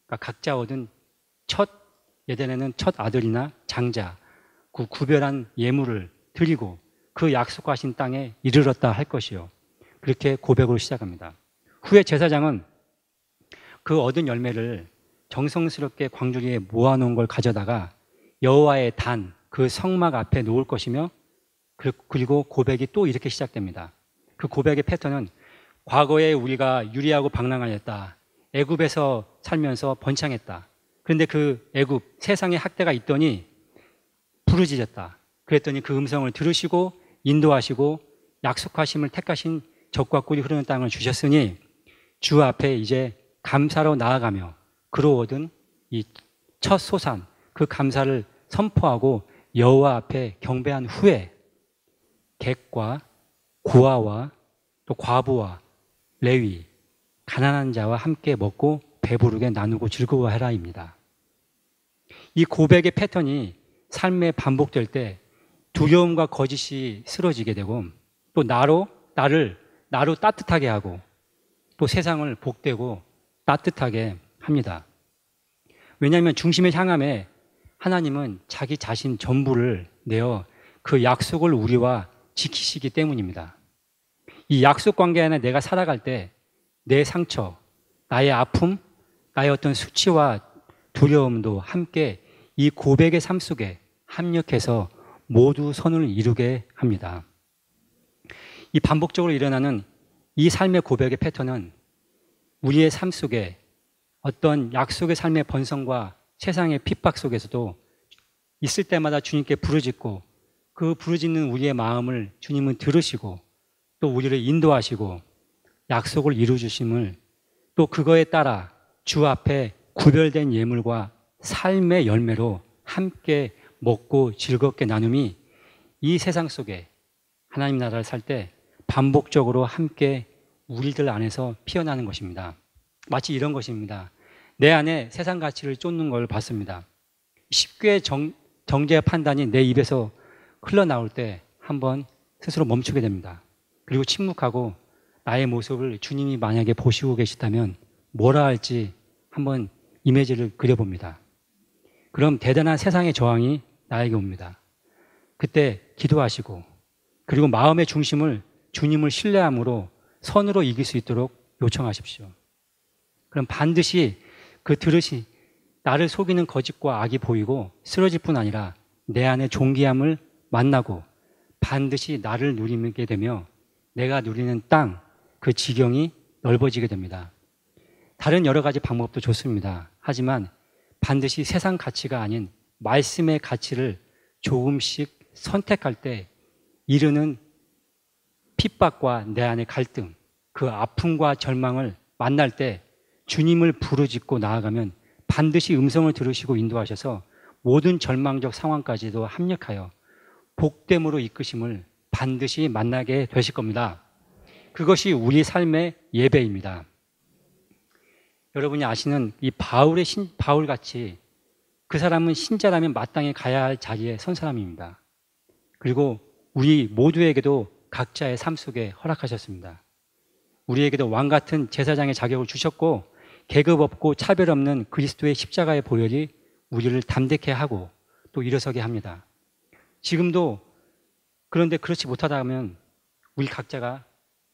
그러니까 각자 얻은 예전에는 첫 아들이나 장자, 그 구별한 예물을 드리고 그 약속하신 땅에 이르렀다 할 것이요. 그렇게 고백으로 시작합니다. 후에 제사장은 그 얻은 열매를 정성스럽게 광주리에 모아놓은 걸 가져다가 여호와의 단, 그 성막 앞에 놓을 것이며, 그리고 고백이 또 이렇게 시작됩니다. 그 고백의 패턴은 과거에 우리가 유리하고 방랑하였다. 애굽에서 살면서 번창했다. 그런데 그 애굽 세상의 학대가 있더니 부르짖었다. 그랬더니 그 음성을 들으시고 인도하시고 약속하심을 택하신 젖과 꿀이 흐르는 땅을 주셨으니 주 앞에 이제 감사로 나아가며 그로 얻은 이 첫 소산, 그 감사를 선포하고 여호와 앞에 경배한 후에 객과 고아와 또 과부와 레위, 가난한 자와 함께 먹고 배부르게 나누고 즐거워하라입니다. 이 고백의 패턴이 삶에 반복될 때 두려움과 거짓이 쓰러지게 되고 또 나를 따뜻하게 하고 또 세상을 복되고 따뜻하게 합니다. 왜냐하면 중심의 향함에 하나님은 자기 자신 전부를 내어 그 약속을 우리와 지키시기 때문입니다. 이 약속 관계 안에 내가 살아갈 때 내 상처, 나의 아픔, 나의 어떤 수치와 두려움도 함께 이 고백의 삶 속에 합력해서 모두 선을 이루게 합니다. 이 반복적으로 일어나는 이 삶의 고백의 패턴은 우리의 삶 속에 어떤 약속의 삶의 번성과 세상의 핍박 속에서도 있을 때마다 주님께 부르짖고 그 부르짖는 우리의 마음을 주님은 들으시고 또 우리를 인도하시고 약속을 이루어주심을 또 그거에 따라 주 앞에 구별된 예물과 삶의 열매로 함께 먹고 즐겁게 나눔이 이 세상 속에 하나님 나라를 살 때 반복적으로 함께 우리들 안에서 피어나는 것입니다. 마치 이런 것입니다. 내 안에 세상 가치를 쫓는 걸 봤습니다. 쉽게 정죄의 판단이 내 입에서 흘러나올 때 한번 스스로 멈추게 됩니다. 그리고 침묵하고 나의 모습을 주님이 만약에 보시고 계시다면 뭐라 할지 한번 이미지를 그려봅니다. 그럼 대단한 세상의 저항이 나에게 옵니다. 그때 기도하시고 그리고 마음의 중심을 주님을 신뢰함으로 선으로 이길 수 있도록 요청하십시오. 그럼 반드시 나를 속이는 거짓과 악이 보이고 쓰러질 뿐 아니라 내 안에 존귀함을 만나고 반드시 나를 누리게 되며 내가 누리는 땅, 그 지경이 넓어지게 됩니다. 다른 여러 가지 방법도 좋습니다. 하지만 반드시 세상 가치가 아닌 말씀의 가치를 조금씩 선택할 때 이르는 핍박과 내 안의 갈등, 그 아픔과 절망을 만날 때 주님을 부르짖고 나아가면 반드시 음성을 들으시고 인도하셔서 모든 절망적 상황까지도 합력하여 복됨으로 이끄심을 반드시 만나게 되실 겁니다. 그것이 우리 삶의 예배입니다. 여러분이 아시는 이 바울같이 그 사람은 신자라면 마땅히 가야 할 자리에 선 사람입니다. 그리고 우리 모두에게도 각자의 삶 속에 허락하셨습니다. 우리에게도 왕 같은 제사장의 자격을 주셨고 계급 없고 차별 없는 그리스도의 십자가의 보혈이 우리를 담대케 하고 또 일어서게 합니다. 지금도 그런데 그렇지 못하다면 우리 각자가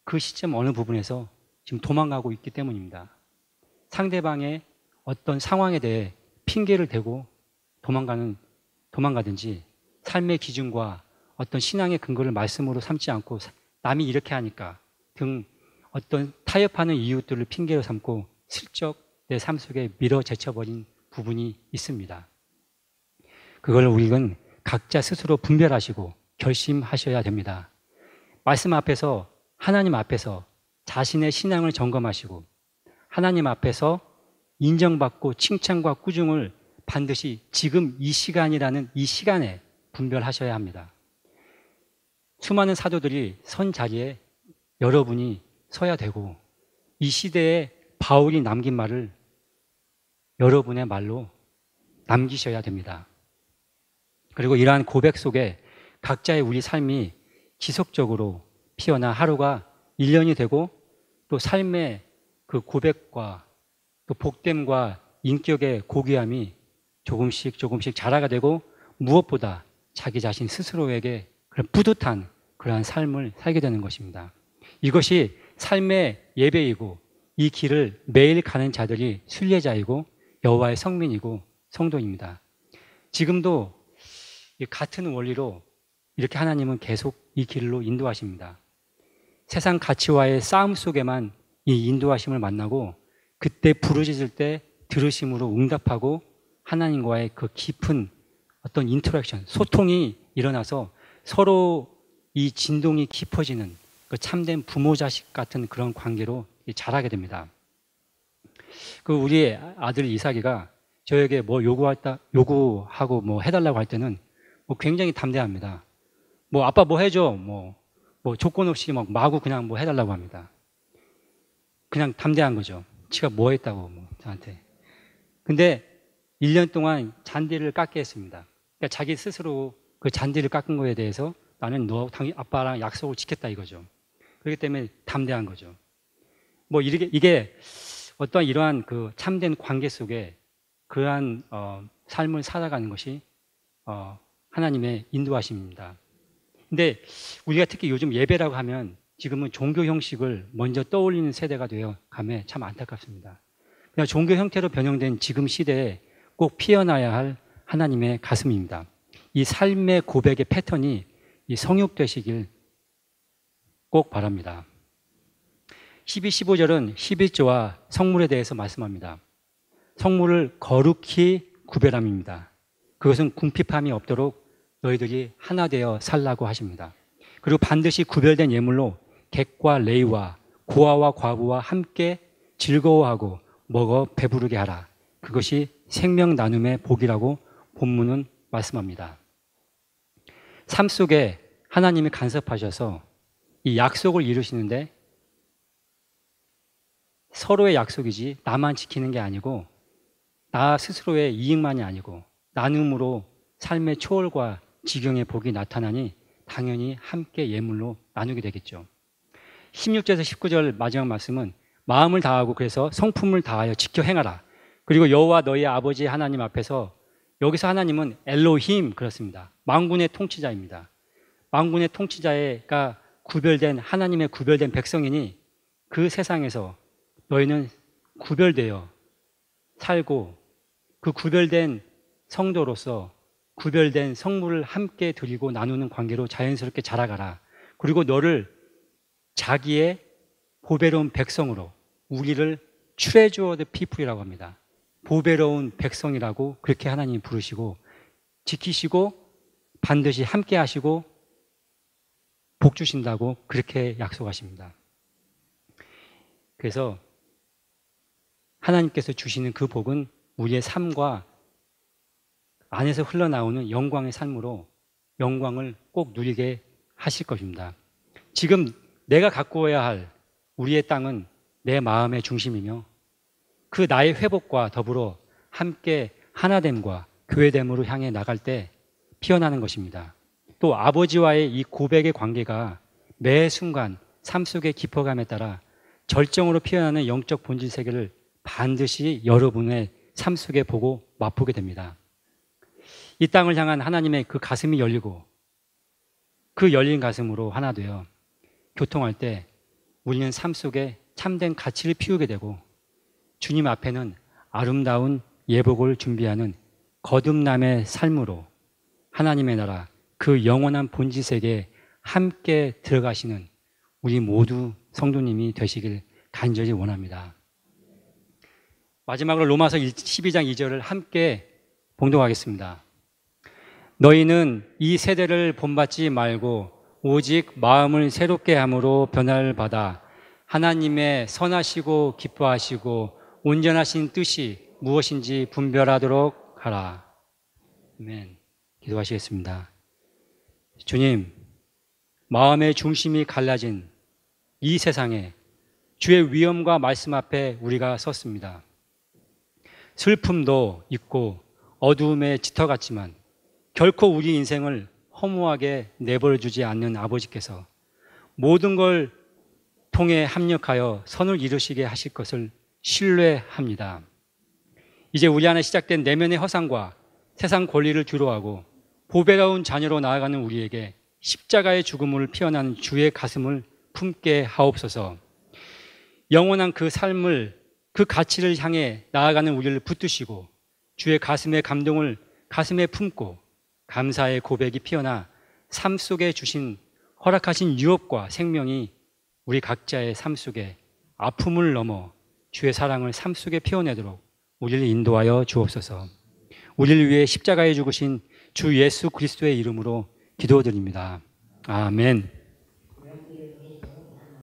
그 시점 어느 부분에서 지금 도망가고 있기 때문입니다. 상대방의 어떤 상황에 대해 핑계를 대고 도망가든지 삶의 기준과 어떤 신앙의 근거를 말씀으로 삼지 않고 남이 이렇게 하니까 등 어떤 타협하는 이유들을 핑계로 삼고 슬쩍 내 삶 속에 밀어 제쳐버린 부분이 있습니다. 그걸 우리는 각자 스스로 분별하시고 결심하셔야 됩니다. 말씀 앞에서, 하나님 앞에서 자신의 신앙을 점검하시고 하나님 앞에서 인정받고 칭찬과 꾸중을 반드시 지금 이 시간이라는 이 시간에 분별하셔야 합니다. 수많은 사도들이 선 자리에 여러분이 서야 되고, 이 시대에 바울이 남긴 말을 여러분의 말로 남기셔야 됩니다. 그리고 이러한 고백 속에 각자의 우리 삶이 지속적으로 피어나 하루가 1년이 되고, 또 삶의 그 고백과 또 복됨과 인격의 고귀함이 조금씩 자라가 되고, 무엇보다 자기 자신 스스로에게 그런 뿌듯한 그러한 삶을 살게 되는 것입니다. 이것이 삶의 예배이고, 이 길을 매일 가는 자들이 순례자이고 여호와의 성민이고 성도입니다. 지금도 같은 원리로 이렇게 하나님은 계속 이 길로 인도하십니다. 세상 가치와의 싸움 속에만 이 인도하심을 만나고, 그때 부르짖을 때 들으심으로 응답하고 하나님과의 그 깊은 어떤 인터랙션, 소통이 일어나서 서로 이 진동이 깊어지는 그 참된 부모 자식 같은 그런 관계로 자라게 됩니다. 그 우리 아들 이삭이가 저에게 뭐 요구하고 뭐 해달라고 할 때는 뭐 굉장히 담대합니다. 뭐 아빠 뭐 해줘, 뭐 조건 없이 막 마구 그냥 뭐 해달라고 합니다. 그냥 담대한 거죠. 지가 뭐 했다고 뭐 저한테. 근데 1년 동안 잔디를 깎게 했습니다. 그러니까 자기 스스로 그 잔디를 깎은 거에 대해서 나는 너 아빠랑 약속을 지켰다 이거죠. 그렇기 때문에 담대한 거죠. 뭐 이게 어떤 이러한 그 참된 관계 속에 그러한 삶을 살아가는 것이 하나님의 인도하심입니다. 근데 우리가 특히 요즘 예배라고 하면 지금은 종교 형식을 먼저 떠올리는 세대가 되어 가면 참 안타깝습니다. 그냥 종교 형태로 변형된 지금 시대에 꼭 피어나야 할 하나님의 가슴입니다. 이 삶의 고백의 패턴이 이 성육되시길 꼭 바랍니다. 12, 15절은 11조와 성물에 대해서 말씀합니다. 성물을 거룩히 구별함입니다. 그것은 궁핍함이 없도록 너희들이 하나 되어 살라고 하십니다. 그리고 반드시 구별된 예물로 객과 레위와 고아와 과부와 함께 즐거워하고 먹어 배부르게 하라. 그것이 생명 나눔의 복이라고 본문은 말씀합니다. 삶 속에 하나님이 간섭하셔서 이 약속을 이루시는데 서로의 약속이지 나만 지키는 게 아니고, 나 스스로의 이익만이 아니고 나눔으로 삶의 초월과 지경의 복이 나타나니 당연히 함께 예물로 나누게 되겠죠. 16절에서 19절 마지막 말씀은 마음을 다하고 그래서 성품을 다하여 지켜 행하라. 그리고 여호와 너희 아버지 하나님 앞에서, 여기서 하나님은 엘로힘 그렇습니다. 만군의 통치자입니다. 만군의 통치자가 구별된 하나님의 구별된 백성이니 그 세상에서 너희는 구별되어 살고 그 구별된 성도로서 구별된 성물을 함께 드리고 나누는 관계로 자연스럽게 자라가라. 그리고 너를 자기의 보배로운 백성으로, 우리를 트레저드 피플이라고 합니다. 보배로운 백성이라고 그렇게 하나님이 부르시고 지키시고 반드시 함께 하시고 복 주신다고 그렇게 약속하십니다. 그래서 하나님께서 주시는 그 복은 우리의 삶과 안에서 흘러나오는 영광의 삶으로 영광을 꼭 누리게 하실 것입니다. 지금 내가 가꾸어야 할 우리의 땅은 내 마음의 중심이며, 그 나의 회복과 더불어 함께 하나됨과 교회됨으로 향해 나갈 때 피어나는 것입니다. 또 아버지와의 이 고백의 관계가 매 순간 삶 속의 깊어감에 따라 절정으로 피어나는 영적 본질 세계를 반드시 여러분의 삶 속에 보고 맛보게 됩니다. 이 땅을 향한 하나님의 그 가슴이 열리고 그 열린 가슴으로 하나 되어 교통할 때 우리는 삶 속에 참된 가치를 피우게 되고, 주님 앞에는 아름다운 예복을 준비하는 거듭남의 삶으로 하나님의 나라, 그 영원한 본질 세계에 함께 들어가시는 우리 모두 성도님이 되시길 간절히 원합니다. 마지막으로 로마서 12장 2절을 함께 봉독하겠습니다. 너희는 이 세대를 본받지 말고 오직 마음을 새롭게 함으로 변화를 받아 하나님의 선하시고 기뻐하시고 온전하신 뜻이 무엇인지 분별하도록 하라. 아멘. 기도하시겠습니다. 주님, 마음의 중심이 갈라진 이 세상에 주의 위엄과 말씀 앞에 우리가 섰습니다. 슬픔도 있고 어두움에 짙어갔지만 결코 우리 인생을 허무하게 내버려주지 않는 아버지께서 모든 걸 통해 합력하여 선을 이루시게 하실 것을 신뢰합니다. 이제 우리 안에 시작된 내면의 허상과 세상 권리를 뒤로하고 보배로운 자녀로 나아가는 우리에게 십자가의 죽음을 피어난 주의 가슴을 품게 하옵소서. 영원한 그 삶을, 그 가치를 향해 나아가는 우리를 붙드시고 주의 가슴의 감동을 가슴에 품고 감사의 고백이 피어나 삶 속에 주신 허락하신 유업과 생명이 우리 각자의 삶 속에 아픔을 넘어 주의 사랑을 삶 속에 피워내도록 우리를 인도하여 주옵소서. 우리를 위해 십자가에 죽으신 주 예수 그리스도의 이름으로 기도드립니다. 아멘.